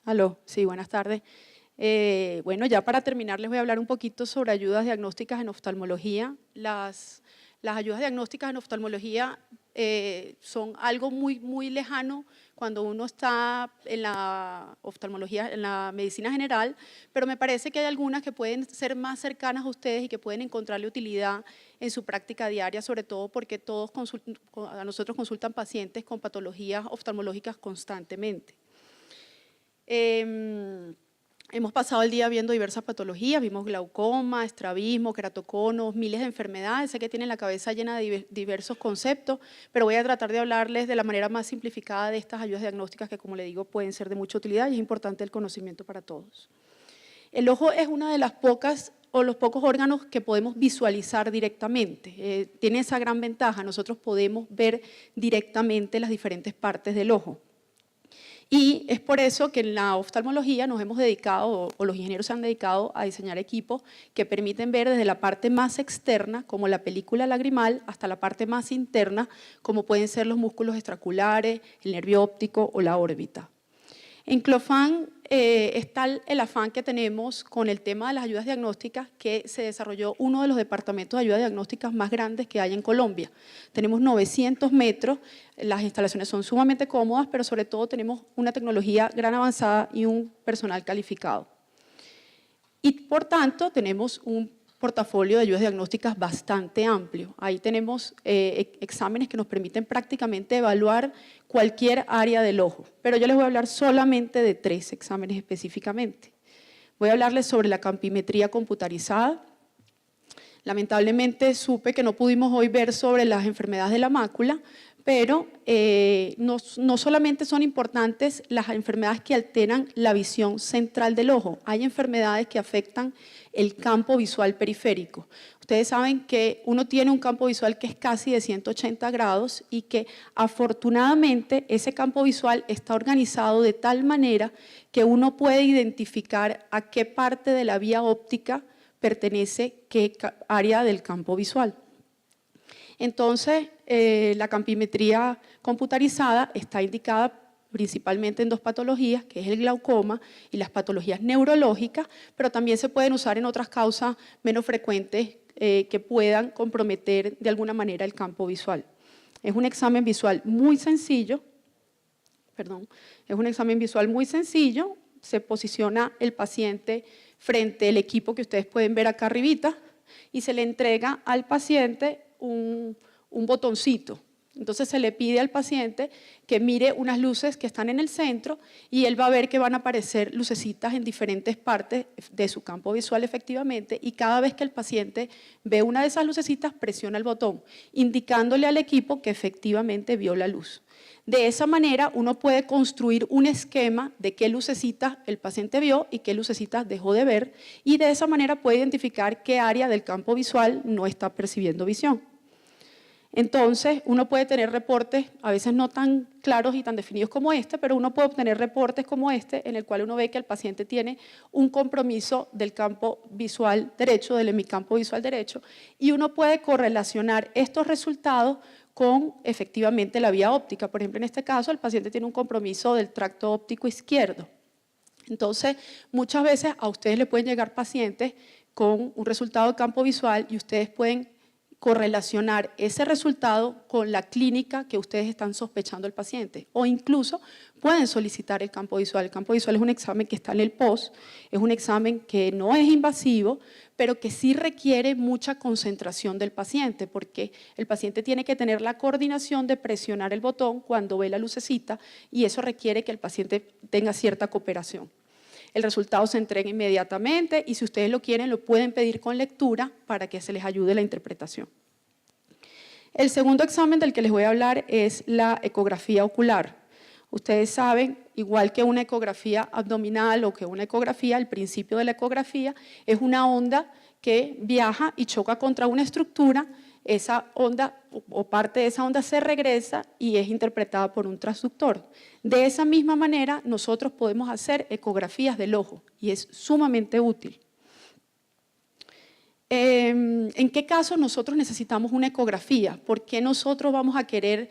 Aló, sí, buenas tardes. Bueno, ya para terminar les voy a hablar un poquito sobre ayudas diagnósticas en oftalmología. Las ayudas diagnósticas en oftalmología son algo muy lejano cuando uno está en la oftalmología, en la medicina general, pero me parece que hay algunas que pueden ser más cercanas a ustedes y que pueden encontrarle utilidad en su práctica diaria, sobre todo porque a nosotros consultan pacientes con patologías oftalmológicas constantemente. Hemos pasado el día viendo diversas patologías, vimos glaucoma, estrabismo, keratoconos, miles de enfermedades, sé que tienen la cabeza llena de diversos conceptos, pero voy a tratar de hablarles de la manera más simplificada de estas ayudas diagnósticas que, como le digo, pueden ser de mucha utilidad y es importante el conocimiento para todos. El ojo es una de las pocas o los pocos órganos que podemos visualizar directamente, tiene esa gran ventaja, nosotros podemos ver directamente las diferentes partes del ojo. Y es por eso que en la oftalmología nos hemos dedicado, o los ingenieros se han dedicado a diseñar equipos que permiten ver desde la parte más externa, como la película lagrimal, hasta la parte más interna, como pueden ser los músculos extraculares, el nervio óptico o la órbita. En Clofan está el afán que tenemos con el tema de las ayudas diagnósticas, que se desarrolló uno de los departamentos de ayudas diagnósticas más grandes que hay en Colombia. Tenemos 900 metros, las instalaciones son sumamente cómodas, pero sobre todo tenemos una tecnología gran avanzada y un personal calificado. Y por tanto tenemos un portafolio de ayudas diagnósticas bastante amplio. Ahí tenemos exámenes que nos permiten prácticamente evaluar cualquier área del ojo, pero yo les voy a hablar solamente de 3 exámenes específicamente. Voy a hablarles sobre la campimetría computarizada. Lamentablemente supe que no pudimos hoy ver sobre las enfermedades de la mácula, pero no solamente son importantes las enfermedades que alteran la visión central del ojo, hay enfermedades que afectan el campo visual periférico. Ustedes saben que uno tiene un campo visual que es casi de 180 grados y que afortunadamente ese campo visual está organizado de tal manera que uno puede identificar a qué parte de la vía óptica pertenece qué área del campo visual. Entonces, la campimetría computarizada está indicada principalmente en 2 patologías, que es el glaucoma y las patologías neurológicas, pero también se pueden usar en otras causas menos frecuentes que puedan comprometer de alguna manera el campo visual. Es un examen visual muy sencillo, se posiciona el paciente frente al equipo que ustedes pueden ver acá arribita y se le entrega al paciente un botoncito. Entonces se le pide al paciente que mire unas luces que están en el centro y él va a ver que van a aparecer lucecitas en diferentes partes de su campo visual efectivamente, y cada vez que el paciente ve una de esas lucecitas presiona el botón, indicándole al equipo que efectivamente vio la luz. De esa manera uno puede construir un esquema de qué lucecitas el paciente vio y qué lucecitas dejó de ver, y de esa manera puede identificar qué área del campo visual no está percibiendo visión. Entonces, uno puede tener reportes, a veces no tan claros y tan definidos como este, pero uno puede obtener reportes como este, en el cual uno ve que el paciente tiene un compromiso del campo visual derecho, del hemicampo visual derecho, y uno puede correlacionar estos resultados con efectivamente la vía óptica. Por ejemplo, en este caso, el paciente tiene un compromiso del tracto óptico izquierdo. Entonces, muchas veces a ustedes le pueden llegar pacientes con un resultado de campo visual y ustedes pueden correlacionar ese resultado con la clínica que ustedes están sospechando el paciente, o incluso pueden solicitar el campo visual. El campo visual es un examen que está en el POS, es un examen que no es invasivo, pero que sí requiere mucha concentración del paciente, porque el paciente tiene que tener la coordinación de presionar el botón cuando ve la lucecita, y eso requiere que el paciente tenga cierta cooperación. El resultado se entrega inmediatamente y si ustedes lo quieren, lo pueden pedir con lectura para que se les ayude la interpretación. El segundo examen del que les voy a hablar es la ecografía ocular. Ustedes saben, igual que una ecografía abdominal o que una ecografía, el principio de la ecografía es una onda que viaja y choca contra una estructura. Esa onda o parte de esa onda se regresa y es interpretada por un transductor. De esa misma manera nosotros podemos hacer ecografías del ojo y es sumamente útil. ¿En qué caso nosotros necesitamos una ecografía? ¿Por qué nosotros vamos a querer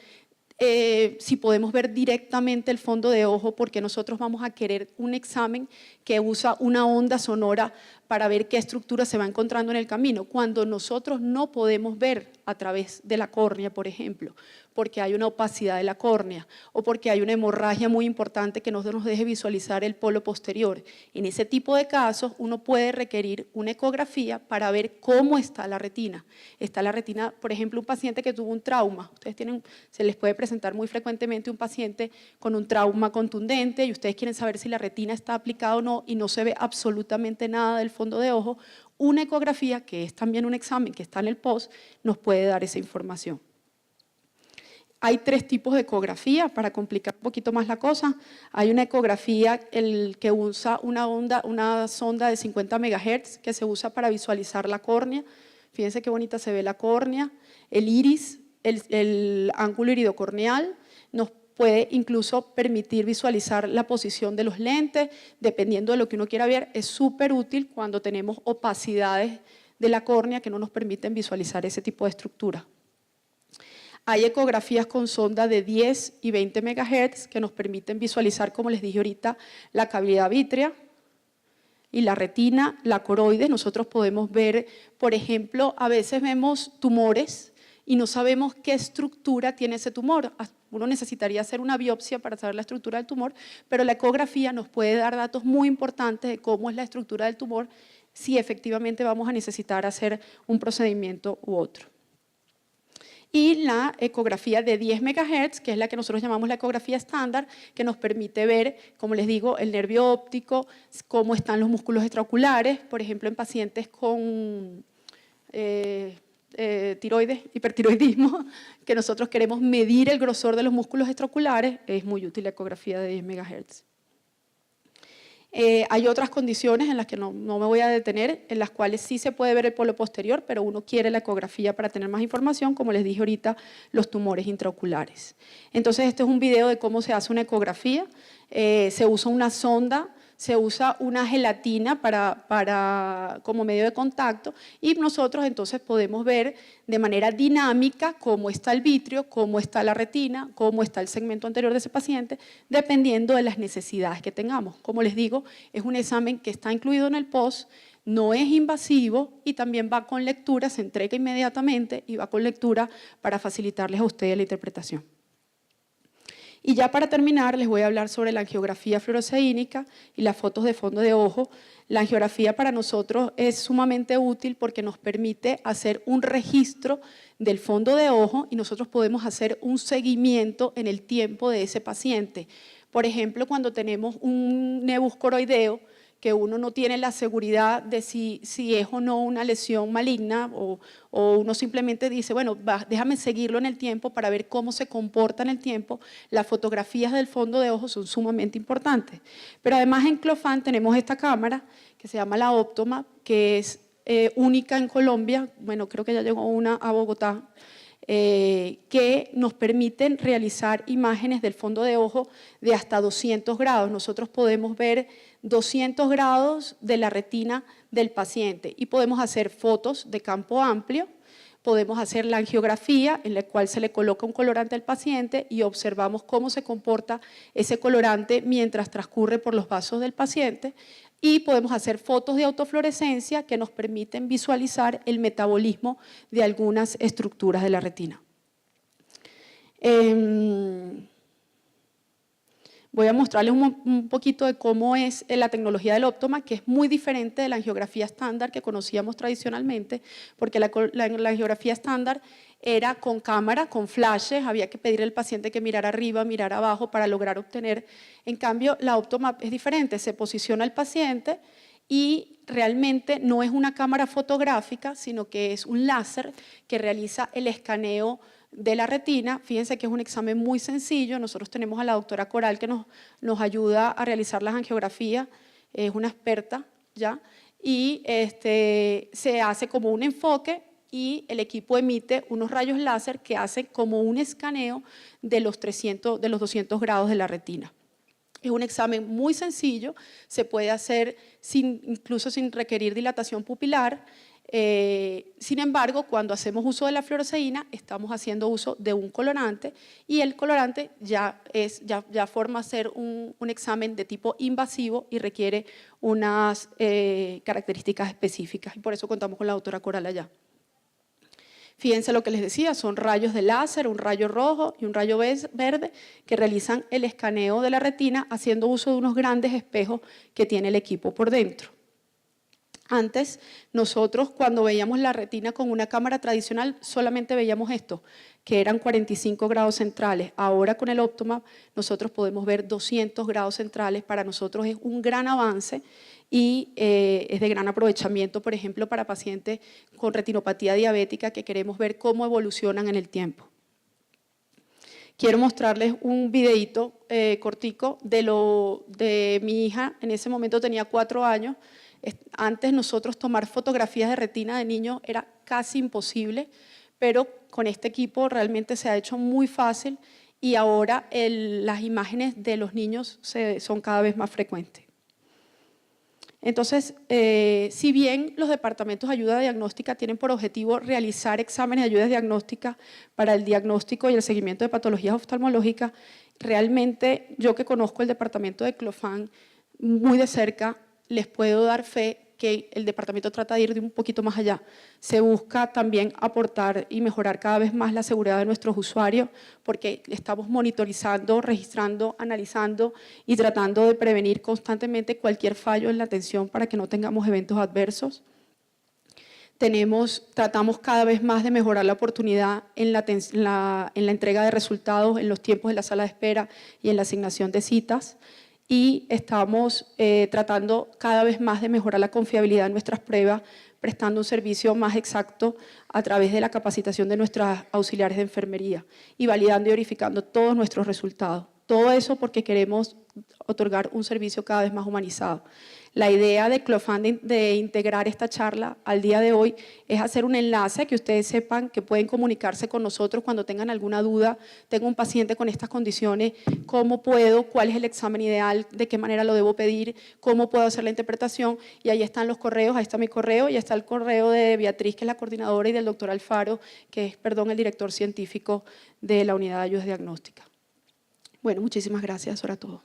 si podemos ver directamente el fondo de ojo, porque nosotros vamos a querer un examen que usa una onda sonora para ver qué estructura se va encontrando en el camino, cuando nosotros no podemos ver a través de la córnea, por ejemplo, porque hay una opacidad de la córnea o porque hay una hemorragia muy importante que no nos deje visualizar el polo posterior. En ese tipo de casos, uno puede requerir una ecografía para ver cómo está la retina. Está la retina, por ejemplo, un paciente que tuvo un trauma. Se les puede presentar muy frecuentemente un paciente con un trauma contundente y ustedes quieren saber si la retina está aplicada o no y no se ve absolutamente nada del fondo de ojo. Una ecografía, que es también un examen que está en el POS, nos puede dar esa información. Hay 3 tipos de ecografía, para complicar un poquito más la cosa. Hay una ecografía que usa una sonda de 50 MHz que se usa para visualizar la córnea. Fíjense qué bonita se ve la córnea, el iris, el ángulo iridocorneal. Nos puede incluso permitir visualizar la posición de los lentes, dependiendo de lo que uno quiera ver. Es súper útil cuando tenemos opacidades de la córnea que no nos permiten visualizar ese tipo de estructura. Hay ecografías con sonda de 10 y 20 MHz que nos permiten visualizar, como les dije ahorita, la cavidad vítrea y la retina, la coroide. Nosotros podemos ver, por ejemplo, a veces vemos tumores y no sabemos qué estructura tiene ese tumor. Uno necesitaría hacer una biopsia para saber la estructura del tumor, pero la ecografía nos puede dar datos muy importantes de cómo es la estructura del tumor, si efectivamente vamos a necesitar hacer un procedimiento u otro. Y la ecografía de 10 MHz, que es la que nosotros llamamos la ecografía estándar, que nos permite ver, como les digo, el nervio óptico, cómo están los músculos extraoculares, por ejemplo, en pacientes con tiroides, hipertiroidismo, que nosotros queremos medir el grosor de los músculos extraoculares, es muy útil la ecografía de 10 MHz. Hay otras condiciones en las que no me voy a detener, en las cuales sí se puede ver el polo posterior, pero uno quiere la ecografía para tener más información, como les dije ahorita, los tumores intraoculares. Entonces, este es un video de cómo se hace una ecografía. Se usa una sonda, se usa una gelatina como medio de contacto y nosotros entonces podemos ver de manera dinámica cómo está el vitrio, cómo está la retina, cómo está el segmento anterior de ese paciente, dependiendo de las necesidades que tengamos. Como les digo, es un examen que está incluido en el POS, no es invasivo y también va con lectura, se entrega inmediatamente y va con lectura para facilitarles a ustedes la interpretación. Y ya para terminar, les voy a hablar sobre la angiografía fluoresceínica y las fotos de fondo de ojo. La angiografía para nosotros es sumamente útil porque nos permite hacer un registro del fondo de ojo y nosotros podemos hacer un seguimiento en el tiempo de ese paciente. Por ejemplo, cuando tenemos un nebus coroideo, que uno no tiene la seguridad de si es o no una lesión maligna o uno simplemente dice, bueno, déjame seguirlo en el tiempo para ver cómo se comporta en el tiempo. Las fotografías del fondo de ojo son sumamente importantes. Pero además en Clofan tenemos esta cámara que se llama la Optoma, que es única en Colombia, bueno, creo que ya llegó una a Bogotá, que nos permiten realizar imágenes del fondo de ojo de hasta 200 grados. Nosotros podemos ver 200 grados de la retina del paciente y podemos hacer fotos de campo amplio, podemos hacer la angiografía en la cual se le coloca un colorante al paciente y observamos cómo se comporta ese colorante mientras transcurre por los vasos del paciente y podemos hacer fotos de autofluorescencia que nos permiten visualizar el metabolismo de algunas estructuras de la retina. Voy a mostrarles un poquito de cómo es la tecnología del Optoma, que es muy diferente de la angiografía estándar que conocíamos tradicionalmente, porque la angiografía estándar era con cámara, con flashes, había que pedirle al paciente que mirara arriba, mirara abajo para lograr obtener. En cambio, la Optoma es diferente, se posiciona el paciente y realmente no es una cámara fotográfica, sino que es un láser que realiza el escaneo de la retina. Fíjense que es un examen muy sencillo. Nosotros tenemos a la doctora Coral que nos ayuda a realizar las angiografías, es una experta ya, y se hace como un enfoque y el equipo emite unos rayos láser que hacen como un escaneo de los 200 grados de la retina. Es un examen muy sencillo, se puede hacer incluso sin requerir dilatación pupilar. Sin embargo, cuando hacemos uso de la fluoroceína, estamos haciendo uso de un colorante y el colorante ya forma a ser un examen de tipo invasivo y requiere unas características específicas. Y por eso contamos con la doctora Coral allá. Fíjense lo que les decía, son rayos de láser, un rayo rojo y un rayo verde que realizan el escaneo de la retina haciendo uso de unos grandes espejos que tiene el equipo por dentro. Antes, nosotros cuando veíamos la retina con una cámara tradicional solamente veíamos esto, que eran 45 grados centrales. Ahora con el Optomap nosotros podemos ver 200 grados centrales. Para nosotros es un gran avance y es de gran aprovechamiento, por ejemplo, para pacientes con retinopatía diabética que queremos ver cómo evolucionan en el tiempo. Quiero mostrarles un videíto cortico de mi hija. En ese momento tenía 4 años. Antes nosotros tomar fotografías de retina de niños era casi imposible, pero con este equipo realmente se ha hecho muy fácil y ahora las imágenes de los niños son cada vez más frecuentes. Entonces, si bien los departamentos de ayuda diagnóstica tienen por objetivo realizar exámenes de ayuda diagnóstica para el diagnóstico y el seguimiento de patologías oftalmológicas, realmente yo que conozco el departamento de Clofán muy de cerca, les puedo dar fe que el departamento trata de ir de un poquito más allá. Se busca también aportar y mejorar cada vez más la seguridad de nuestros usuarios porque estamos monitorizando, registrando, analizando y tratando de prevenir constantemente cualquier fallo en la atención para que no tengamos eventos adversos. Tratamos cada vez más de mejorar la oportunidad en la entrega de resultados, en los tiempos de la sala de espera y en la asignación de citas. Y estamos tratando cada vez más de mejorar la confiabilidad de nuestras pruebas, prestando un servicio más exacto a través de la capacitación de nuestras auxiliares de enfermería y validando y verificando todos nuestros resultados. Todo eso porque queremos otorgar un servicio cada vez más humanizado. La idea de Clofán de integrar esta charla al día de hoy es hacer un enlace que ustedes sepan que pueden comunicarse con nosotros cuando tengan alguna duda. Tengo un paciente con estas condiciones, ¿cómo puedo? ¿Cuál es el examen ideal? ¿De qué manera lo debo pedir? ¿Cómo puedo hacer la interpretación? Y ahí están los correos, ahí está mi correo y está el correo de Beatriz, que es la coordinadora, y del doctor Alfaro, que es, el director científico de la unidad de ayuda diagnóstica. Bueno, muchísimas gracias, eso era todo.